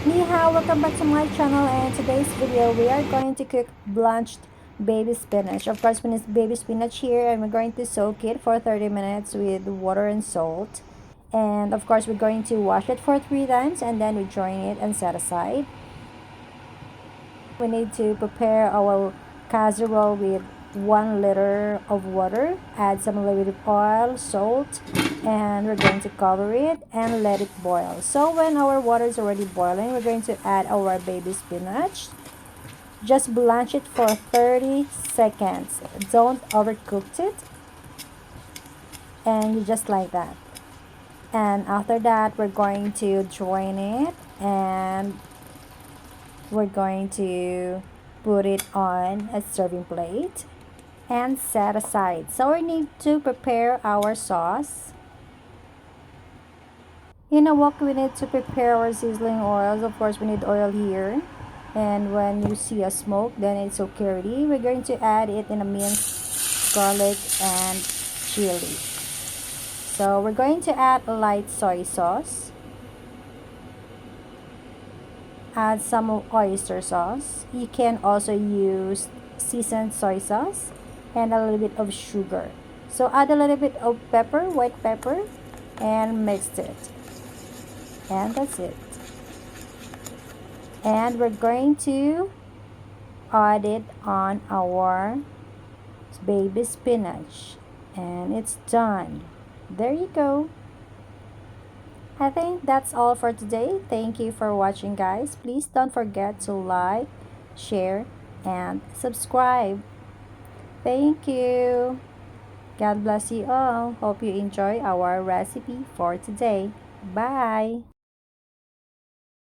Ni hao, welcome back to my channel, and today's video we are going to cook blanched baby spinach. Of course, when it's baby spinach here, and we're going to soak it for 30 minutes with water and salt. And of course, we're going to wash it for 3 times and then we drain it and set aside. We need to prepare our casserole with 1 liter of water, add some little bit of oil, salt, and we're going to cover it and let it boil. So when our water is already boiling, we're going to add our baby spinach. Just blanch it for 30 seconds. Don't overcook it. And just like that. And after that, we're going to drain it and we're going to put it on a serving plate and set aside. So we need to prepare our sauce. In a wok, we need to prepare our sizzling oils. Of course, we need oil here. And when you see a smoke, then it's okay already. We're going to add it in a minced garlic and chili. So we're going to add a light soy sauce. Add some oyster sauce. You can also use seasoned soy sauce and a little bit of sugar. So add a little bit of pepper, white pepper, and mix it. And that's it. And we're going to add it on our baby spinach. And it's done. There you go. I think that's all for today. Thank you for watching, guys. Please don't forget to like, share, and subscribe. Thank you. God bless you all. Hope you enjoy our recipe for today. Bye.